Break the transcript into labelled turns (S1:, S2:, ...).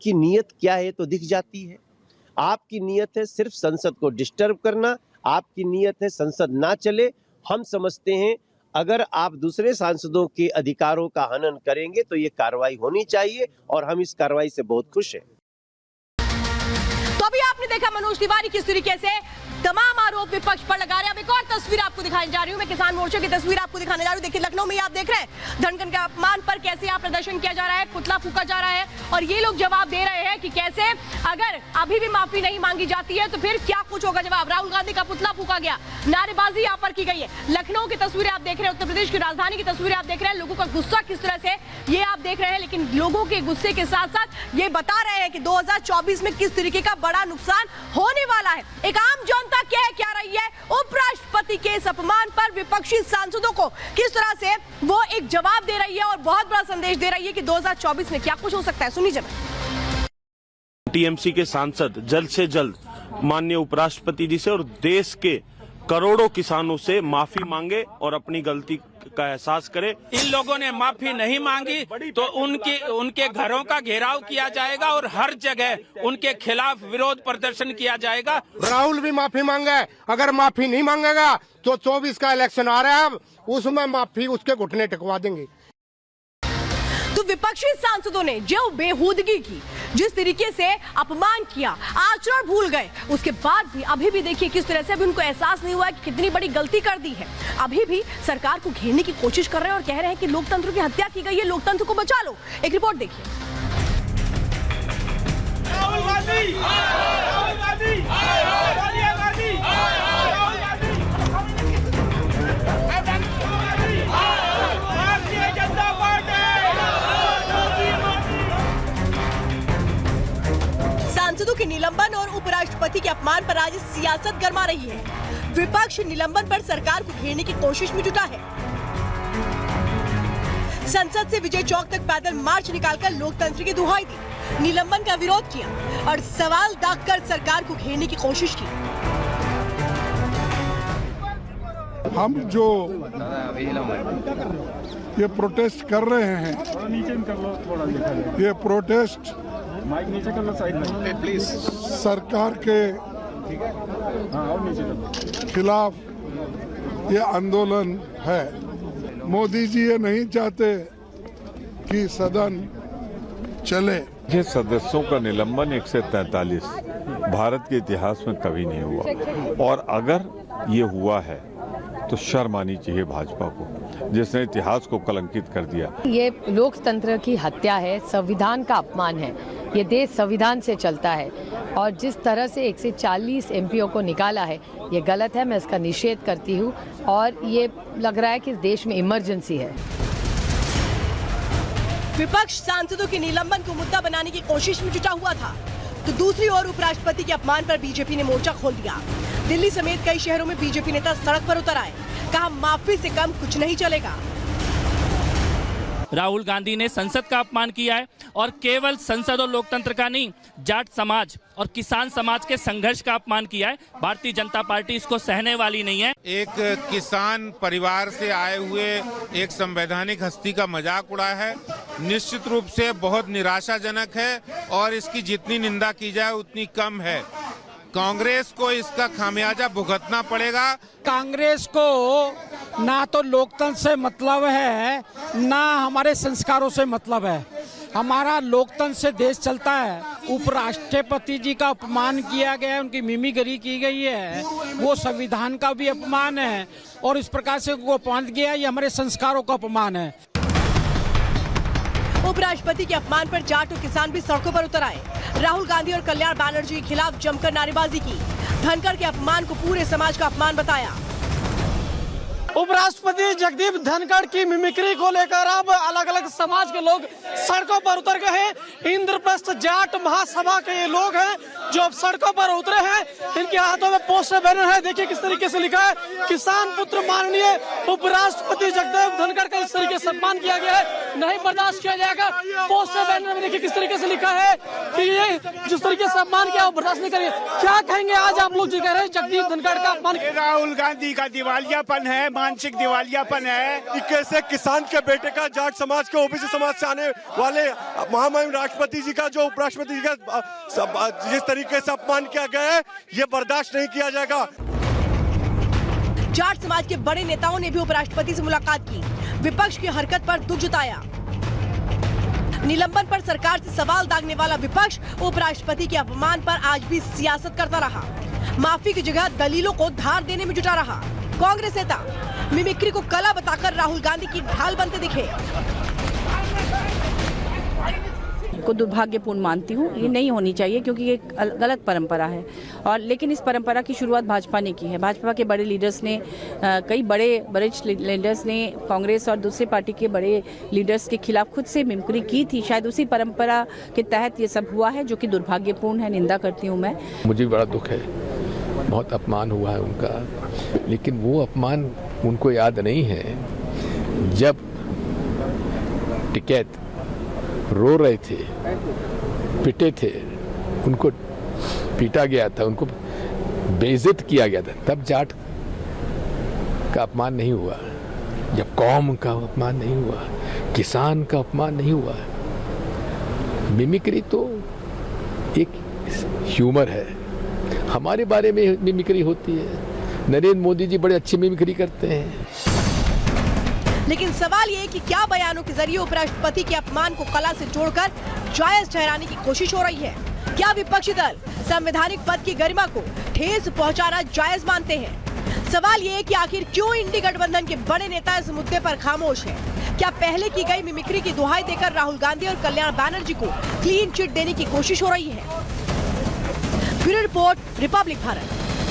S1: की नीयत क्या है तो दिख जाती है। आपकी नीयत है सिर्फ संसद को डिस्टर्ब करना, आपकी नीयत है संसद ना चले। हम समझते हैं अगर आप दूसरे सांसदों के अधिकारों का हनन करेंगे तो ये कार्रवाई होनी चाहिए और हम इस कार्रवाई से बहुत खुश हैं।
S2: तो अभी आपने देखा मनोज तिवारी किस तरीके से तमाम आरोप विपक्ष पर लगा रहे हैं। अब एक और तस्वीर आपको दिखाने जा रही हूं, मैं किसान मोर्चे की तस्वीर आपको दिखाने जा रही हूं। देखिए लखनऊ में आप देख रहे हैं धनखड़ के अपमान पर कैसे यहाँ प्रदर्शन किया जा रहा है, पुतला फूका जा रहा है और ये लोग जवाब दे रहे हैं कि कैसे अगर अभी भी माफी नहीं मांगी जाती है तो फिर क्या कुछ होगा। जवाब राहुल गांधी का पुतला फूका गया, नारेबाजी यहाँ पर की गई है। लखनऊ की तस्वीरें आप देख रहे हैं, उत्तर प्रदेश की राजधानी की तस्वीरें आप देख रहे हैं, लोगों का गुस्सा किस तरह से ये आप देख रहे हैं। लेकिन लोगों के गुस्से के साथ साथ ये बता रहे हैं कि 2024 में किस तरीके का बड़ा नुकसान होने वाला है। एक आम जनता क्या रही है उपराष्ट्रपति के इस अपमान पर विपक्षी सांसदों को किस तरह से वो एक जवाब दे रही है और बहुत बड़ा संदेश दे रही है कि 2024 में क्या कुछ हो सकता है। सुनिए जरा।
S3: टीएमसी के सांसद जल्द से जल्द माननीय उपराष्ट्रपति जी से और देश के करोड़ों किसानों से माफी मांगे और अपनी गलती का एहसास करे।
S4: इन लोगों ने माफी नहीं मांगी तो उनके घरों का घेराव किया जाएगा और हर जगह उनके खिलाफ विरोध प्रदर्शन किया जाएगा।
S5: राहुल भी माफी मांगे, अगर माफी नहीं मांगेगा तो 24 का इलेक्शन आ रहा है, अब उसमें माफी उसके घुटने टिकवा देंगे।
S2: तो विपक्षी सांसदों ने जो बेहूदगी की, जिस तरीके से अपमान किया, आचरण भूल गए, उसके बाद भी अभी भी देखिए किस तरह से अभी उनको एहसास नहीं हुआ कि कितनी बड़ी गलती कर दी है। अभी भी सरकार को घेरने की कोशिश कर रहे हैं और कह रहे हैं कि लोकतंत्र की हत्या की गई है, लोकतंत्र को बचा लो। एक रिपोर्ट देखिए।
S6: राहुल गांधी, राहुल गांधी, सोनिया गांधी, राहुल गांधी, भारतीय जनता पार्टी।
S2: सांसदों के निलंबन और उपराष्ट्रपति के अपमान पर आज सियासत गरमा रही है। विपक्ष निलंबन पर सरकार को घेरने की कोशिश में जुटा है। संसद से विजय चौक तक पैदल मार्च निकालकर लोकतंत्र की दुहाई दी, निलंबन का विरोध किया और सवाल दागकर सरकार को घेरने की कोशिश की।
S7: हम जो ये प्रोटेस्ट कर रहे हैं, ये प्रोटेस्ट प्लीज सरकार के खिलाफ ये आंदोलन है। मोदी जी ये नहीं चाहते कि सदन चले।
S8: ये सदस्यों का निलंबन 143 भारत के इतिहास में कभी नहीं हुआ और अगर ये हुआ है तो शर्म आनी चाहिए भाजपा को, जिसने इतिहास को कलंकित कर दिया।
S9: ये लोकतंत्र की हत्या है, संविधान का अपमान है। ये देश संविधान से चलता है और जिस तरह से 140 एमपीओ को निकाला है ये गलत है। मैं इसका निषेध करती हूँ और ये लग रहा है कि इस देश में इमरजेंसी है।
S2: विपक्ष सांसदों के निलंबन को मुद्दा बनाने की कोशिश में जुटा हुआ था तो दूसरी ओर उपराष्ट्रपति के अपमान पर बीजेपी ने मोर्चा खोल दिया। दिल्ली समेत कई शहरों में बीजेपी नेता सड़क पर उतर आए, कहा माफी से कम कुछ नहीं चलेगा।
S10: राहुल गांधी ने संसद का अपमान किया है और केवल संसद और लोकतंत्र का नहीं, जाट समाज और किसान समाज के संघर्ष का अपमान किया है। भारतीय जनता पार्टी इसको सहने वाली नहीं है।
S4: एक किसान परिवार से आए हुए एक संवैधानिक हस्ती का मजाक उड़ा है, निश्चित रूप से बहुत निराशाजनक है और इसकी जितनी निंदा की जाए उतनी कम है। कांग्रेस को इसका खामियाजा भुगतना पड़ेगा।
S11: कांग्रेस को ना तो लोकतंत्र से मतलब है ना हमारे संस्कारों से मतलब है। हमारा लोकतंत्र से देश चलता है। उपराष्ट्रपति जी का अपमान किया गया है, उनकी मिमिक्री की गई है, वो संविधान का भी अपमान है और इस प्रकार से वो अपमान किया, ये हमारे संस्कारों का अपमान है।
S2: उपराष्ट्रपति के अपमान पर जाट और किसान भी सड़कों पर उतर आए। राहुल गांधी और कल्याण बनर्जी के खिलाफ जमकर नारेबाजी की। धनखड़ के अपमान को पूरे समाज का अपमान बताया।
S11: उपराष्ट्रपति जगदीप धनखड़ की मिमिक्री को लेकर अब अलग अलग समाज के लोग सड़कों पर उतर गए हैं। इंद्रप्रस्थ जाट महासभा के ये लोग हैं
S6: जो अब सड़कों पर उतरे हैं। इनके हाथों में पोस्टर बैनर है, देखिए किस तरीके से लिखा है किसान पुत्र माननीय उपराष्ट्रपति जगदेव धनखड़ का इस तरीके से सम्मान किया गया है, नहीं बर्दाश्त किया जाएगा। पोस्टर बैनर में देखिए किस तरीके से लिखा है कि ये जिस तरीके से सम्मान किया वो बर्दाश्त नहीं करेंगे। क्या कहेंगे आज आप लोग जो कह रहे हैं जगदीप धनखड़ का अपमान?
S12: राहुल गांधी का दिवालियापन है, मानसिक दिवालियापन है।
S13: कैसे किसान के बेटे का जाट समाज के ओबीसी समाज से आने वाले महामहिम राष्ट्रपति जी का जो उपराष्ट्रपति जी का जिस तरीके से अपमान किया गया है, ये बर्दाश्त नहीं किया जाएगा।
S2: जाट समाज के बड़े नेताओं ने भी उपराष्ट्रपति से मुलाकात की, विपक्ष की हरकत पर दुख जताया। निलंबन पर सरकार से सवाल दागने वाला विपक्ष उपराष्ट्रपति के अपमान पर आज भी सियासत करता रहा। माफी की जगह दलीलों को धार देने में जुटा रहा। कांग्रेस नेता मिमिक्री को कला बताकर राहुल गांधी की ढाल बनते दिखे।
S14: को दुर्भाग्यपूर्ण मानती हूँ, ये नहीं होनी चाहिए क्योंकि ये गलत परंपरा है। और लेकिन इस परंपरा की शुरुआत भाजपा ने की है। भाजपा के बड़े लीडर्स ने, कई बड़े वरिष्ठ लीडर्स ने कांग्रेस और दूसरे पार्टी के बड़े लीडर्स के खिलाफ खुद से मिमिक्री की थी। शायद उसी परंपरा के तहत ये सब हुआ है, जो कि दुर्भाग्यपूर्ण है, निंदा करती हूँ मैं।
S15: मुझे बड़ा दुख है, बहुत अपमान हुआ है उनका, लेकिन वो अपमान उनको याद नहीं है जब टिकैत रो रहे थे, पिटे थे, उनको पीटा गया था, उनको बेइज्जत किया गया था, तब जाट का अपमान नहीं हुआ, जब कौम का अपमान नहीं हुआ, किसान का अपमान नहीं हुआ। मिमिक्री तो एक ह्यूमर है, हमारे बारे में मिमिक्री होती है। नरेंद्र मोदी जी बड़े अच्छी मिमिक्री करते हैं।
S2: लेकिन सवाल ये है कि क्या बयानों के जरिए उपराष्ट्रपति के अपमान को कला से जोड़कर जायज ठहराने की कोशिश हो रही है? क्या विपक्षी दल संवैधानिक पद की गरिमा को ठेस पहुंचाना जायज मानते हैं? सवाल ये है कि आखिर क्यों इंडी गठबंधन के बड़े नेता इस मुद्दे पर खामोश हैं? क्या पहले की गई मिमिक्री की दुहाई देकर राहुल गांधी और कल्याण बैनर्जी को क्लीन चिट देने की कोशिश हो रही है? Bureau report, Republic Bharat.